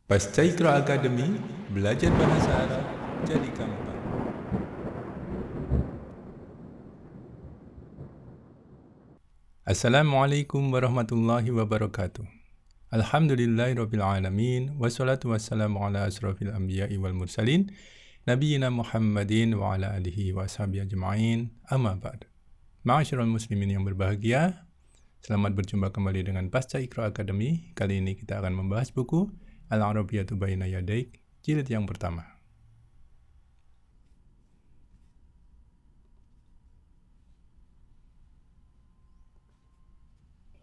Pasca Iqra Academy, belajar bahasa Arab jadi gampang. Assalamualaikum warahmatullahi wabarakatuh. Alhamdulillahirabbil alamin wassalatu wassalamu ala asrofil anbiya'i wal mursalin nabiyina Muhammadin wa ala alihi wa ashabihi ajma'in. Amma ba'd. Ma'asyiral muslimin yang berbahagia, selamat berjumpa kembali dengan Pasca Iqra Academy. Kali ini kita akan membahas buku Al-Arabiyyatu Baina Yadaik, jilid yang pertama.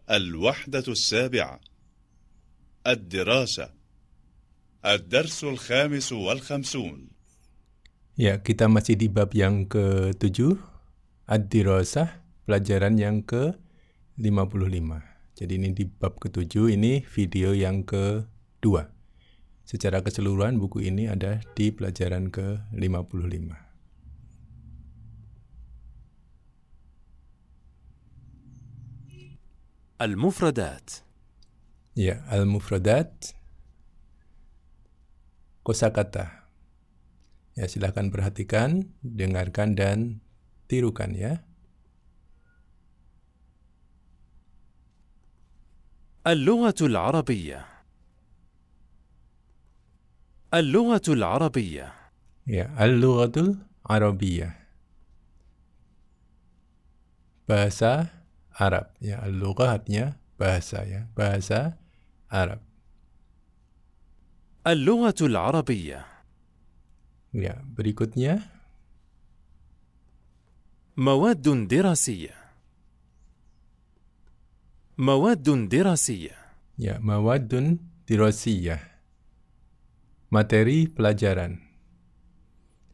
الوحدة السابعة الدراسة الدرس الخامس والخمسون. Ya, kita masih di bab yang ke-7, Ad-Dirasah, pelajaran yang ke-55. Jadi ini di bab ke-7, ini video yang ke-2. Secara keseluruhan buku ini ada di pelajaran ke-55. المفردات. Ya, al-mufradat, kosakata. Ya, silahkan perhatikan, dengarkan, dan tirukan ya. اللغة العربية. اللغة العربية. Ya, al-lughatul arabiyyah. Bahasa Arab. Ya, al-lughah artinya bahasa ya, bahasa Arab. اللغة العربية. Ya, berikutnya مواد دراسية. مواد دراسية. ya, mawadun dirasiyah. Materi pelajaran.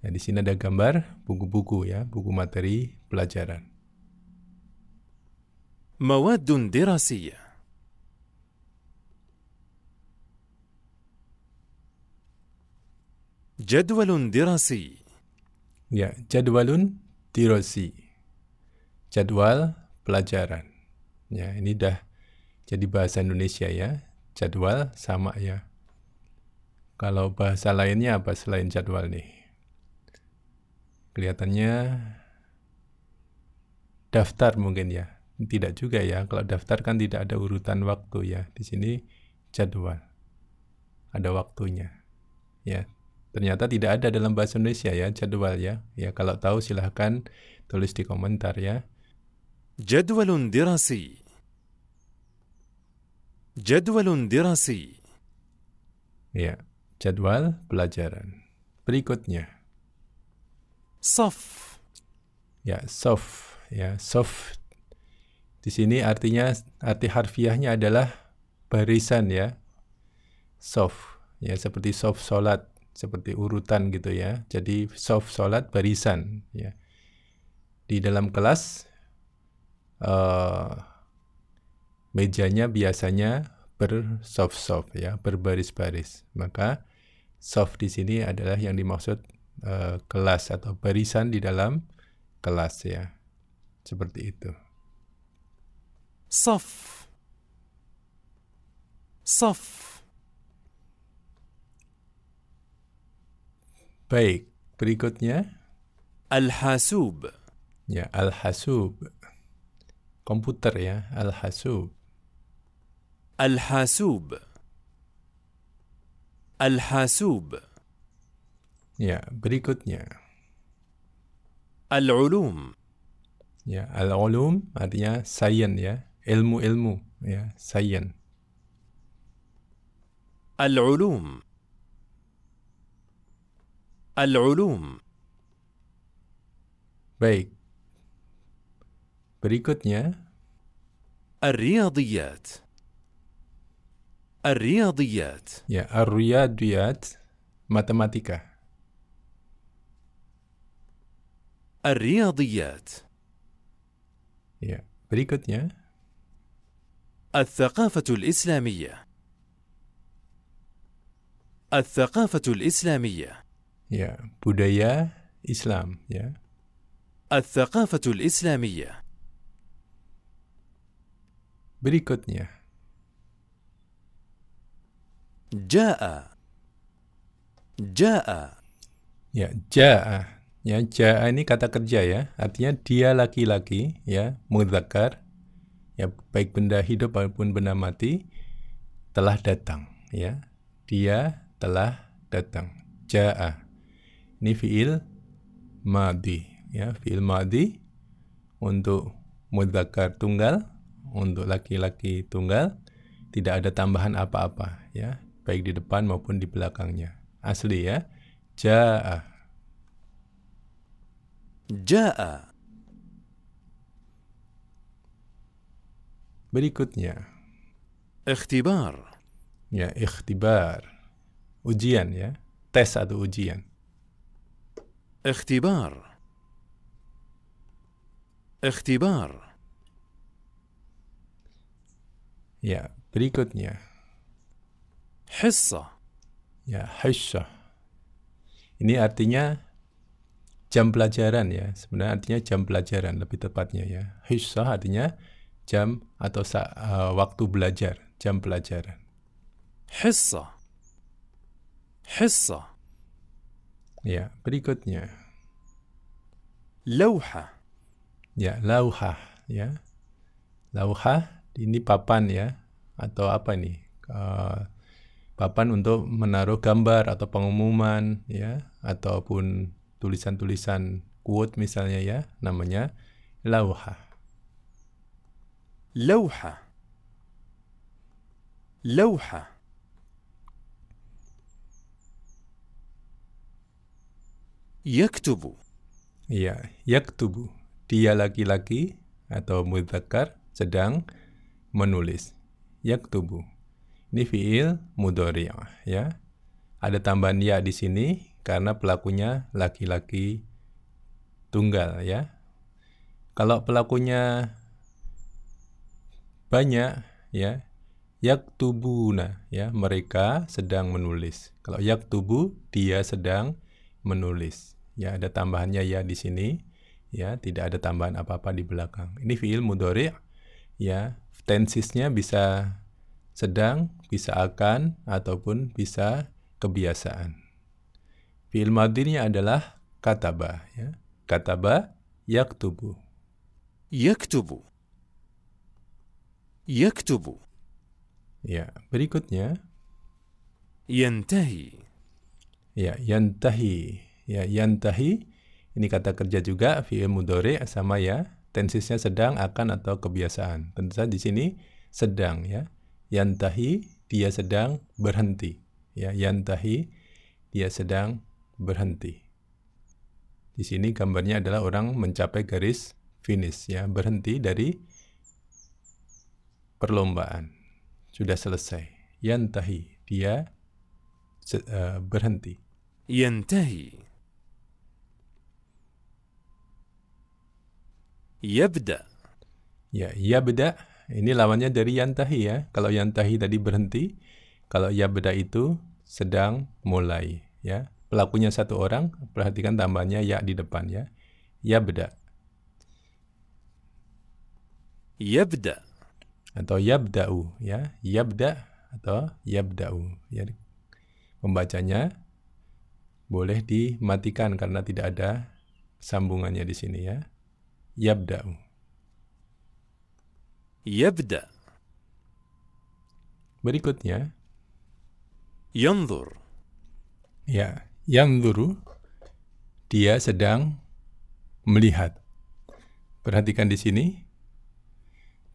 Ya, di sini ada gambar buku-buku ya, buku materi pelajaran. مواد دراسية. جدول دراسي. Ya, jadwalun dirasi. Jadwal pelajaran. Ya, ini dah jadi bahasa Indonesia ya. Jadwal sama ya. Kalau bahasa lainnya apa selain jadwal nih? Kelihatannya daftar mungkin ya. Tidak juga ya. Kalau daftar kan tidak ada urutan waktu ya. Di sini jadwal. Ada waktunya. Ya. Ternyata tidak ada dalam bahasa Indonesia ya, jadwal ya. Ya, kalau tahu silahkan tulis di komentar ya. جدول دراسي. جدول دراسي. Ya, jadwal pelajaran. Berikutnya. صف. Ya, sof. Ya, sof. Di sini artinya, arti harfiahnya adalah barisan ya. Sof. Ya, seperti sof solat, seperti urutan gitu ya. Jadi sof solat barisan ya. Di dalam kelas mejanya biasanya bersof-sof ya, berbaris-baris. Maka sof di sini adalah yang dimaksud kelas atau barisan di dalam kelas ya. Seperti itu. صف. صف. Baik, berikutnya الحاسوب. ya, al-hasub. Komputer ya, al-hasub. الحاسوب. الحاسوب. Ya, berikutnya. العلوم. Ya, al-ulum artinya sains ya, ilmu-ilmu ya, sains. العلوم. العلوم. Baik. Berikutnya الرياضيات. الرياضيات. ya, ar-riyadiyat, matematika. الرياضيات. Ya, berikutnya الثقافة الإسلامية. الثقافة الإسلامية. ya, budaya Islam ya. الثقافة الإسلامية. Berikutnya جاء. جاء. Ya, ja'a. Ya, ja'a ini kata kerja ya. Artinya dia laki-laki ya, mudzakkar. Ya, baik benda hidup maupun benda mati telah datang ya. Dia telah datang. Ja'a. Ini fiil madhi ya, fiil madhi untuk mudzakkar tunggal, untuk laki-laki tunggal, tidak ada tambahan apa-apa ya, baik di depan maupun di belakangnya. Asli ya. Ja'a. جاء. Berikutnya اختبار. ya, ikhtibar. Ujian ya, tes atau ujian. اختبار. اختبار. Ya, berikutnya حصة. ya, hissah. Ini artinya jam pelajaran ya. Sebenarnya artinya jam pelajaran lebih tepatnya ya. Hissah artinya jam atau waktu belajar, jam pelajaran. حصة. حصة. Ya, berikutnya لوحة. ya, lauhah ya. Lauhah ini papan ya, atau apa ini? Papan untuk menaruh gambar atau pengumuman ya, ataupun tulisan-tulisan quote misalnya ya, namanya lauhah. لوحة. لوحة. يكتب. Ya, yaktubu. Dia laki-laki atau mudzakkar sedang menulis. Yaktubu. Ini fiil mudhari' ya. Ada tambahan ya di sini karena pelakunya laki-laki tunggal ya. Kalau pelakunya banyak ya, yaktubuna ya, mereka sedang menulis. Kalau yaktubu, dia sedang menulis. Ya, ada tambahannya ya di sini ya, tidak ada tambahan apa-apa di belakang. Ini fiil mudhari' ya, tensisnya bisa sedang, bisa akan, ataupun bisa kebiasaan. Fiil madhinya adalah kataba ya. Kataba yaktubu. يكتب. يكتب. Ya, berikutnya ينتهي. ya, yantahi. Ya, yantahi ini kata kerja juga, fiil mudhari' sama ya, tensisnya sedang, akan, atau kebiasaan. Tentu saja di sini sedang ya. Yantahi, dia sedang berhenti. Ya, yantahi, dia sedang berhenti. Di sini gambarnya adalah orang mencapai garis finish ya, berhenti dari perlombaan. Sudah selesai. Yantahi, dia berhenti. ينتهي. يبدأ. Ya, yabda ini lawannya dari yantahi ya. Kalau yantahi tadi berhenti, kalau yabda itu sedang mulai ya. Pelakunya satu orang, perhatikan tambahannya ya di depan ya. Yabda يبدأ. atau yabda'u ya. Yabda atau yabda'u ya. Pembacanya boleh dimatikan karena tidak ada sambungannya di sini ya. Yabda'u. يبدأ. Berikutnya ينظر. ya, yanzuru, dia sedang melihat. Perhatikan di sini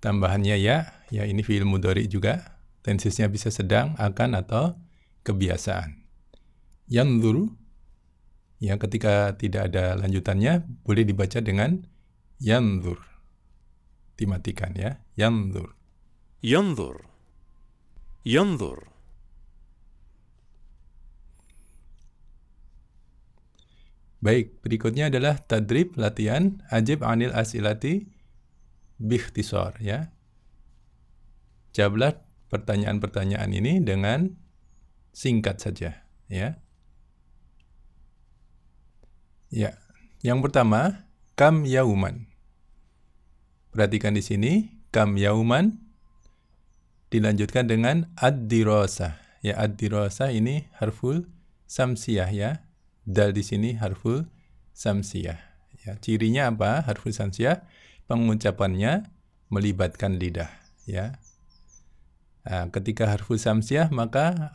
tambahannya ya, ya ini fiil mudhari juga, tensisnya bisa sedang, akan, atau kebiasaan. Yanzuru ya, ketika tidak ada lanjutannya boleh dibaca dengan yanzur. Dimatikan ya, yanzur. ينظر. ينظر. Baik, berikutnya adalah tadrib, latihan, ajib anil asilati bikhtisar ya. Jawablah pertanyaan-pertanyaan ini dengan singkat saja ya. Ya, yang pertama, kam yauman. Perhatikan di sini, kam yauman dilanjutkan dengan ad-dirasah. Ya, ad-dirasah ini harful samsiyah ya. Dal di sini harful samsiyah. Ya, cirinya apa? Harful samsiyah pengucapannya melibatkan lidah ya. Nah, ketika harful samsiyah maka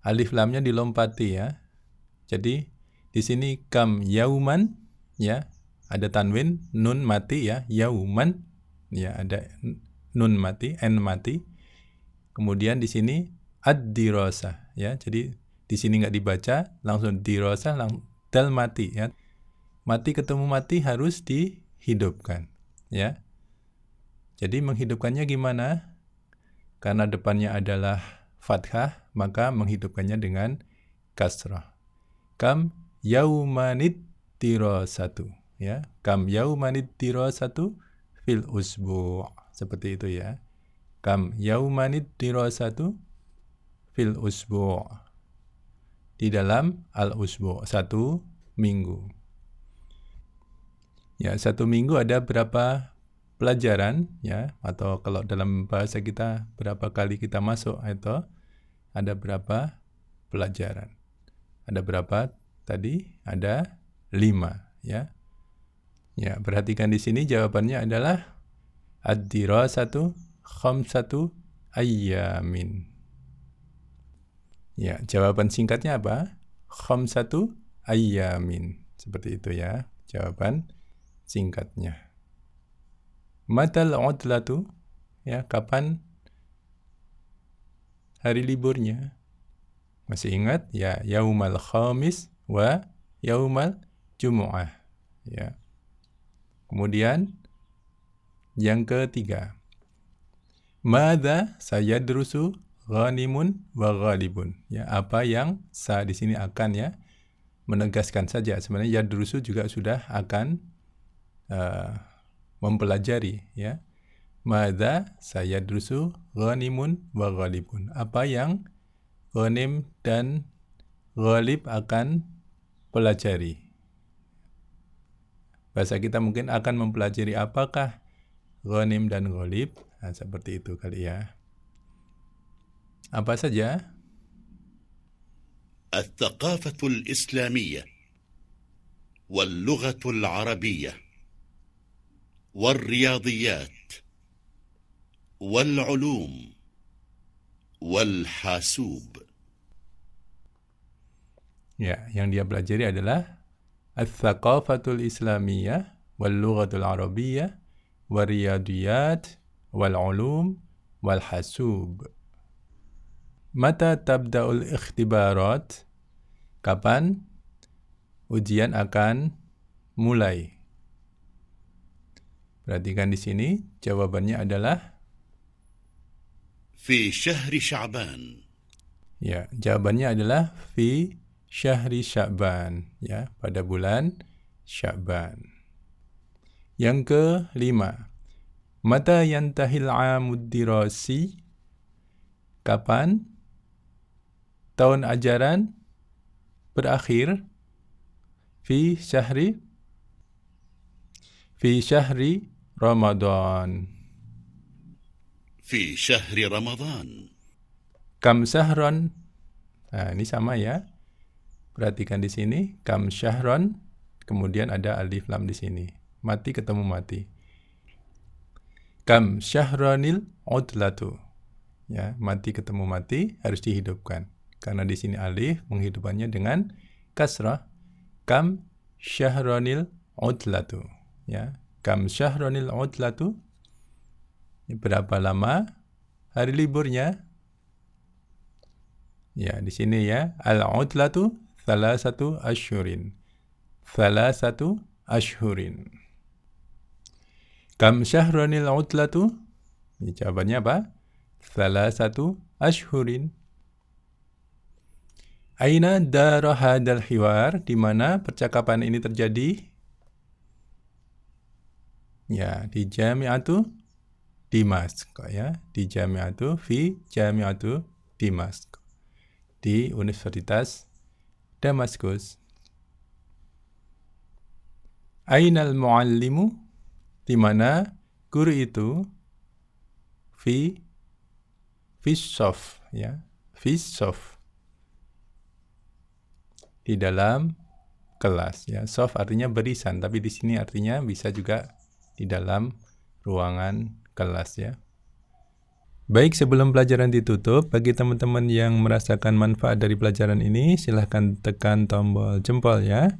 alif lamnya dilompati ya. Jadi di sini kam yauman ya, ada tanwin, nun mati ya, yauman ya, ada nun mati, n mati. Kemudian di sini ad-dirasah ya. Jadi di sini nggak dibaca, langsung dirasah, dal mati ya. Mati ketemu mati harus dihidupkan ya. Jadi menghidupkannya gimana? Karena depannya adalah fathah, maka menghidupkannya dengan kasrah. Kam yaumanid dirasatu ya. Kam yaumanid dirasatu fil usbu'. Seperti itu ya. Kam yaumanid dirasatu fil usbu'. Di dalam al-usbu', 1 minggu. Ya, 1 minggu ada berapa pelajaran ya, atau kalau dalam bahasa kita berapa kali kita masuk, itu ada berapa pelajaran. Ada berapa tadi? Ada 5 ya. Ya, perhatikan di sini jawabannya adalah ad-dirasatu khamsatu ayyamin. Ya, jawaban singkatnya apa? Khamsatu ayyamin. Seperti itu ya, jawaban singkatnya. Matal udlatu ya, kapan hari liburnya? Masih ingat ya, yaumal khamis wa yaumal jumu'ah ya. Kemudian yang ketiga, madza sayadrusu ghanimun wa ghalibun ya, apa yang di sini akan ya, menegaskan saja sebenarnya yadrusu juga sudah akan mempelajari ya. Madza sayadrusu ghanimun wa ghalibun, apa yang ghanim dan ghalib akan pelajari. Bahasa kita mungkin akan mempelajari apakah ghanim dan ghalib. Nah, seperti itu kali ya. Apa saja? الثقافة الإسلامية واللغة العربية والرياضيات والعلوم والحاسوب. Ya, yang dia pelajari adalah al-thaqafatul islamiyah wal-lughatul arabiyyah wal-riyadiyat wal-ulum wal-hasub. Mata tabda'ul ikhtibarat? Kapan ujian akan mulai? Perhatikan di sini, jawabannya adalah في شهر شعبان. Ya, jawabannya adalah fi syahri Sya'ban ya, pada bulan Sya'ban. Yang kelima, mata yantahil 'amud dirasi? Kapan tahun ajaran berakhir? Fi syahri Ramadan. في شهر رمضان. Kam syahron. Nah, ini sama ya. Perhatikan di sini, kam syahron, kemudian ada alif lam di sini. Mati ketemu mati. Kam syahronil udlatu. Ya, mati ketemu mati harus dihidupkan. Karena di sini alif menghidupkannya dengan kasrah. Kam syahronil udlatu. Ya, kam syahronil udlatu. Berapa lama hari liburnya? Ya, di sini ya, al-udlatu thalathatu ashhurin. Thalathatu ashhurin. Kam syahronil udlatu? Ini jawabannya apa? Thalathatu ashhurin. Aina dara hadal hiwar? Di mana percakapan ini terjadi? Ya, di Jami'atu Dimask ya, di Jami'atu fi Jami'atu Dimask, di Universitas Damaskus. Ainal muallimu? Di mana guru itu? Fi sof ya, fi sof. di dalam kelas ya. Soft artinya barisan, tapi di sini artinya bisa juga di dalam ruangan kelas ya. Baik, sebelum pelajaran ditutup, bagi teman-teman yang merasakan manfaat dari pelajaran ini, silahkan tekan tombol jempol ya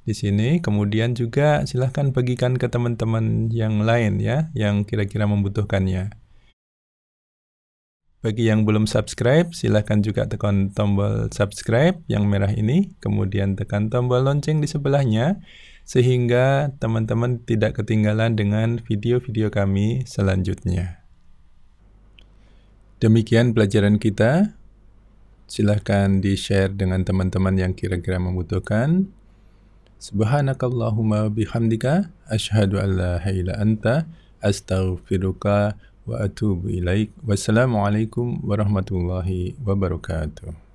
di sini. Kemudian juga silahkan bagikan ke teman-teman yang lain ya, yang kira-kira membutuhkannya. Bagi yang belum subscribe, silahkan juga tekan tombol subscribe yang merah ini, kemudian tekan tombol lonceng di sebelahnya, sehingga teman-teman tidak ketinggalan dengan video-video kami selanjutnya. Demikian pelajaran kita. Silahkan di-share dengan teman-teman yang kira-kira membutuhkan. Subhanakallahumma bihamdika asyhadu an la ilaha illa anta astaghfiruka wa atubu ilaik. Wassalamualaikum warahmatullahi wabarakatuh.